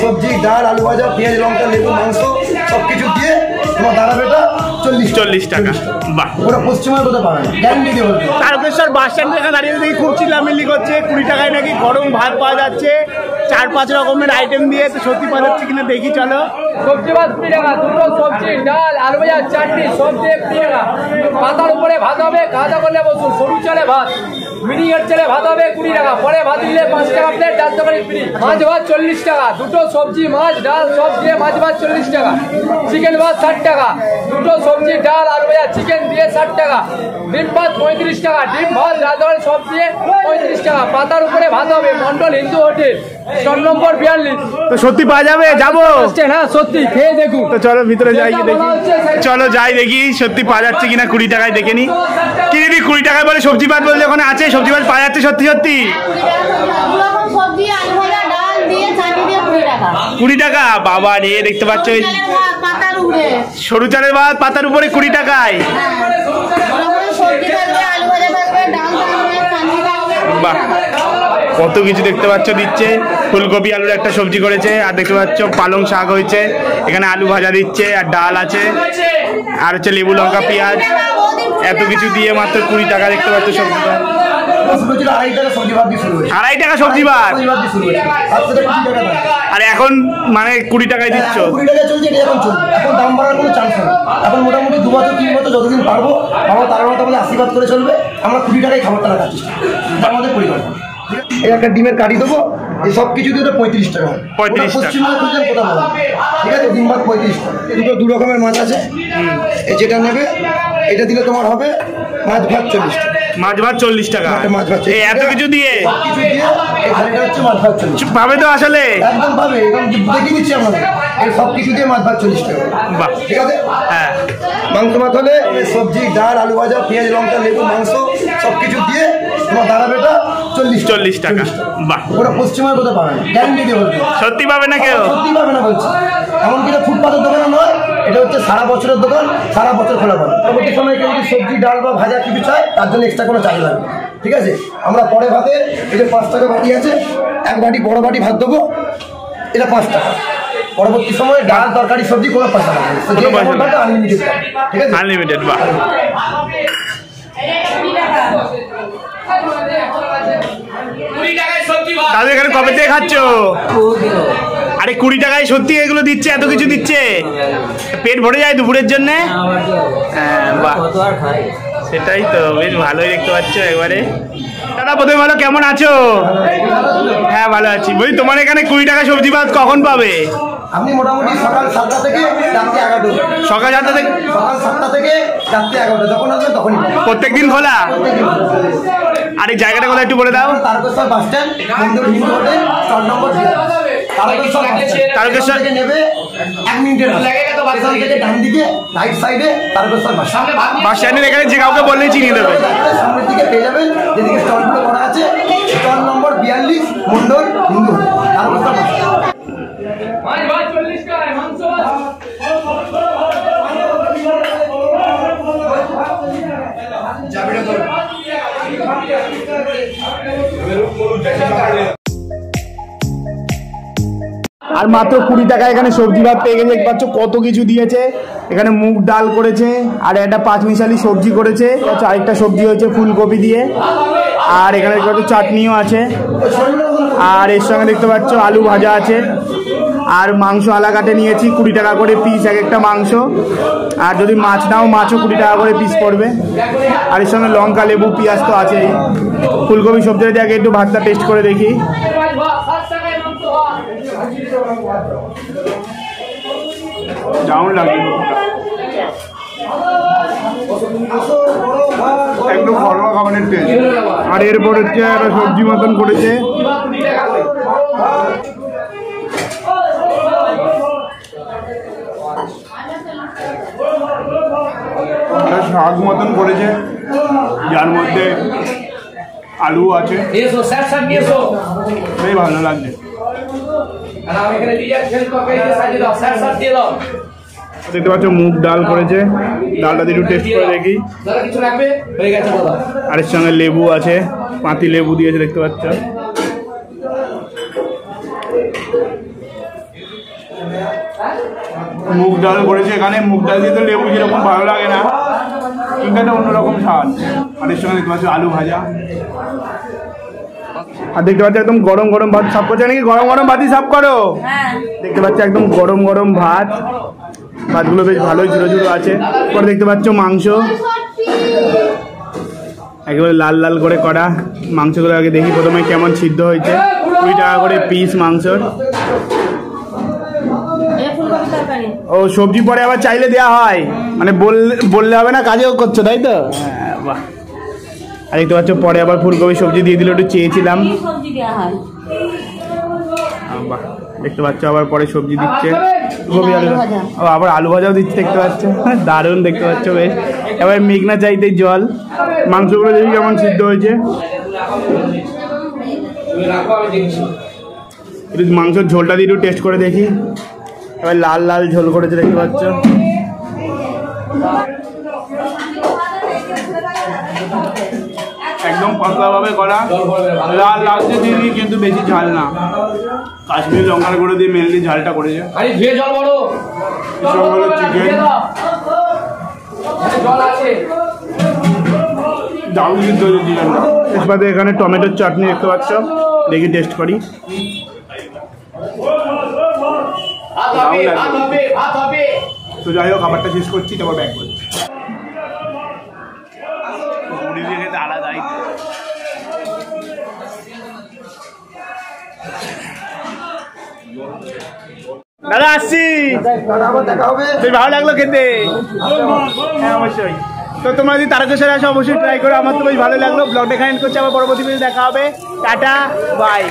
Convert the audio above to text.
সবজি, ডাল, আলু ভাজা, পেঁয়াজ, লঙ্কা, লেবু, মাংস সবকিছু দিয়ে তোমার দাঁড়াবে এটা 40 টাকা। বাহ, ওরা পশ্চিমবঙ্গে কোথাও পাবে না, গ্যারান্টি দিয়ে বলতে। তারকেশ্বর বাস স্ট্যান্ড থেকে দাঁড়িয়ে দেখি খুব চিল্লামিল্লি করছে। 20 টাকায় নাকি গরম ভাত পাওয়া যাচ্ছে, 4-5 রকমের আইটেম দিয়ে। তো সত্যি পাওয়া যাচ্ছে কিনা দেখি চলো। সবজি ভাত 20 টাকা, দুটো সবজি, ডাল, আলু ভাজা, চাটনি সব দিয়ে 20 টাকা। পাতার উপরে ভাত হবে, খাওয়া করলে বসুন। সরু চালে ভাত, মিডিয়াম চালে ভাত হবে 20 টাকা। পরে ভাত দিলে 5 টাকা প্লেট, ডাল তরকারি ফ্রি। মাছ ভাত 40 টাকা, দুটো সবজি, মাছ, ডাল সব দিয়ে মাছ ভাত 40 টাকা। চিকেন ভাত 60 টাকা, দুটো সবজি, ডাল, আলু ভাজা, চিকেন দিয়ে 60 টাকা। ডিম ভাত 35 টাকা, ডিম ভাত, ডাল তরকারি সব দিয়ে 35 টাকা। পাতার উপরে ভাত হবে, Mondal Hindu hotel, stall number 42। তো সত্যি পাওয়া যাবে, যাবো? হ্যাঁ সত্যি, খেয়ে দেখুন। তো চলো ভিতরে যাই দেখি, চলো যাই দেখি সত্যি পাওয়া যাচ্ছে কিনা। 20 টাকায় দেখে নি। কি দিদি 20 টাকায় বলে সবজি ভাত বলে ওখানে আছে? সবজি ভাত পাওয়া যাচ্ছে সত্যি সত্যি? 20 টাকা? বাবা রে, দেখতে পাচ্ছ সরু চালের ভাত পাতার উপরে 20 টাকায়। বাহ, কত কিছু দেখতে পাচ্ছ দিচ্ছে। ফুলকপি আলুর একটা সবজি করেছে, আর দেখতে পাচ্ছ পালং শাক হয়েছে, এখানে আলু ভাজা দিচ্ছে, আর ডাল আছে, আর হচ্ছে লেবু লঙ্কা পেঁয়াজ, এত কিছু দিয়ে মাত্র 20 টাকা। দেখতে পাচ্ছ সবজি ভাত 2.5 টাকা সবজি ভাত, আর এখন মানে 20 টাকায় দিচ্ছ। 20 টাকা চলছে, এখন চলছে, এখন দাম বাড়ার কোনো চান্স নেই। এখন মোটামুটি 2 বছর 3 বছর যতদিন পারবো আমরা তার মতো আমাদের আশীর্বাদ করে চলবে। আমরা 20 টাকায় খাবারটা রাখাচ্ছি, আমাদের পরিকল্পনা। এই একটা ডিমের কাটি দেবো, এই সব কিছু দিয়ে 35 টাকা। 35 টাকা পশ্চিমবঙ্গে খুঁজলেন কোথাও পাবেন, ঠিক আছে? ডিম ভাত 35 টাকা। দুটো 2 রকমের মাছ আছে, এই যেটা নেবে এটা দিলে তোমার হবে মাছ ভাত 40 টাকা। মাছ ভাত 40 টাকা, মাছ ভাত এত কিছু দিয়ে এই থালিটা হচ্ছে মাছ ভাত 40 পাবে তো আসলে? একদম পাবে, এবং দেখিয়ে দিচ্ছি আমরা এই সব কিছু দিয়ে মাছ ভাত 40 টাকা। বাহ, ঠিক আছে। হ্যাঁ, মাংস ভাত হলে সবজি, ডাল, আলু ভাজা, পেঁয়াজ, লঙ্কা, লেবু, মাংস সব কিছু দিয়ে তোমার দাঁড়াবে এটা 40 টাকা। বাহ, ওরা পশ্চিমবঙ্গে কোথাও পাবে না, গ্যারান্টি দিয়ে বলতে। সত্যি পাবে না কেউ? সত্যি পাবে না বলছি। এমনকি এটা ফুটপাতের দোকানে নয়, এটা হচ্ছে সারা বছরের দোকান, সারা বছর খোলা পাবে। পরবর্তী সময় কেউ যদি সবজি, ডাল বা ভাজা কিছু চায় তার জন্য এক্সট্রা কোনো চার্জ লাগবে, ঠিক আছে? আমরা পরে ভাতে এই যে 5 টাকা বাটি আছে, এক বাটি বড় বাটি ভাত দেবো, এটা 5 টাকা। পরবর্তী সময়ে ডাল, তরকারি, সবজি কোনো পয়সা লাগবে, আনলিমিটেড, ঠিক আছে? আনলিমিটেড। বাহ, দাদু এখানে কবে থেকে খাচ্ছ? আরে 20 টাকায় সত্যি এগুলো দিচ্ছে, এত কিছু দিচ্ছে, পেট ভরে যায় দুপুরের জন্য। হ্যাঁ, বাহ, সেটাই তো, বেশ ভালোই দেখতে পাচ্ছ একবারে। দাদা প্রথমে ভালো, কেমন আছো? হ্যাঁ ভালো আছি। বলি তোমার এখানে 20 টাকা সবজি ভাত কখন পাবে? আপনি মোটামুটি সকাল 7টা থেকে রাত্রি 11টা। সকাল 7টা থেকে? সকাল 7টা থেকে রাত্রি 11টা, যখন আসবেন তখনই। প্রত্যেকদিন খোলা? আর এই জায়গাটা কোথায় একটু বলে দাও। তারকেশ্বর বাস স্ট্যান্ড, মন্দির Hindu hotel, stall number 42। Tarakeswar থেকে নেবে 1 মিনিটের স্টেশন থেকে ডান দিকে রাইট সাইডে তারকেশ্বর বাস স্ট্যান্ডের এখানে যে কাউকে বললেই চিনিয়ে দেবে। সামনের দিকে পেয়ে যাবেন, যেদিকে স্টলগুলো করা আছে, stall number 42, Mondal Hindu hotel, Tarakeswar বাস। আর মাত্র 20 টাকা এখানে সবজি ভাত পেয়ে গেছে। দেখতে পাচ্ছ কত কিছু দিয়েছে। এখানে মুগ ডাল করেছে, আর একটা 5 মিশালি সবজি করেছে, আরেকটা সবজি হয়েছে ফুলকপি দিয়ে, আর এখানে দেখতে পাচ্ছ চাটনিও আছে, আর এর সঙ্গে দেখতে পাচ্ছ আলু ভাজা আছে, আর মাংস আলাকাটে নিয়েছি 20 টাকা করে পিস এক একটা মাংস, আর যদি মাছ নাও মাছও 20 টাকা করে পিস পড়বে, আর এর সঙ্গে লঙ্কা, লেবু, পেঁয়াজ তো আছেই। ফুলকপি সবজি দিয়ে আগে একটু ভাতটা টেস্ট করে দেখি। দারুণ লাগবে, একদম ঘরোয়া খাবারের টেস্ট। আর এরপর হচ্ছে একটা সবজি মতন করেছে, শাক মতন করেছে, যার মধ্যে আলু আছে, বেশ ভালো লাগছে। দেখতে পাচ্ছ মুগ ডাল করেছে, ডালটা দিয়ে একটু টেস্ট করে দেখি। আর এর সঙ্গে লেবু আছে, পাতি লেবু দিয়েছে দেখতে পাচ্ছ। মুগ ডাল করেছে এখানে। মুগ ডাল দিয়ে তো লেবু যেরকম ভালো লাগে না, কিন্তু একটা অন্যরকম স্বাদ। আর এর সঙ্গে দেখতে পাচ্ছি আলু ভাজা, আর দেখতে পাচ্ছি একদম গরম গরম ভাত সাফ করছে নাকি? গরম গরম ভাতই সাফ করো। দেখতে পাচ্ছি একদম গরম গরম ভাত, ভাতগুলো বেশ ভালোই ঝুড়ো ঝুড়ো আছে। পরে দেখতে পাচ্ছ মাংস একেবারে লাল লাল করে করা। মাংসগুলো আগে দেখি প্রথমে কেমন সিদ্ধ হয়েছে। 20 টাকা করে পিস মাংসর। ও সবজি পরে আবার চাইলে দেওয়া হয়, মানে বললে হবে না, কাজেও করছো তাই তো? হ্যাঁ, বাহ। আর দেখতে পাচ্ছ পরে আবার ফুলকপি সবজি দিয়ে দিল, একটু চেয়েছিলাম। বাহ, দেখতে পাচ্ছ আবার পরে সবজি দিচ্ছে, গোবি আলু, ও আবার আলু ভাজাও দিচ্ছে দেখতে পাচ্ছ। দারুণ দেখতে পাচ্ছ বেশ। এবার মেঘনা চাইতে জল। মাংসগুলো দেখি কেমন সিদ্ধ হয়েছে। একটু মাংসের ঝোলটা দিয়ে একটু টেস্ট করে দেখি। এবার লাল লাল ঝোল করেছে দেখতে পাচ্ছ। একদম পাতলা ভাবে করা, লাল লালচে দিবি কিন্তু বেশি ঝাল না। কাশ্মীরি লঙ্কার গুঁড়ো দিয়ে মেনলি ঝালটা করেছে। চিকেন দারুণ কিন্তু চিকেনটা। এরপরে এখানে টমেটোর চাটনি দেখতে পাচ্ছ, দেখি টেস্ট করি। তো যাই হোক, খাবারটা শেষ করছি, তারপর ব্যাক করছি। আলাদাই দাদা আসছি, বেশ ভালো লাগলো খেতে। হ্যাঁ অবশ্যই। তো তোমরা যদি তারকেশ্বরে আসো অবশ্যই ট্রাই করো। আমার তো বেশ ভালো লাগলো। ব্লগটা এখানে করছি, আবার পরবর্তী ভিডিও দেখা হবে। Tata bye.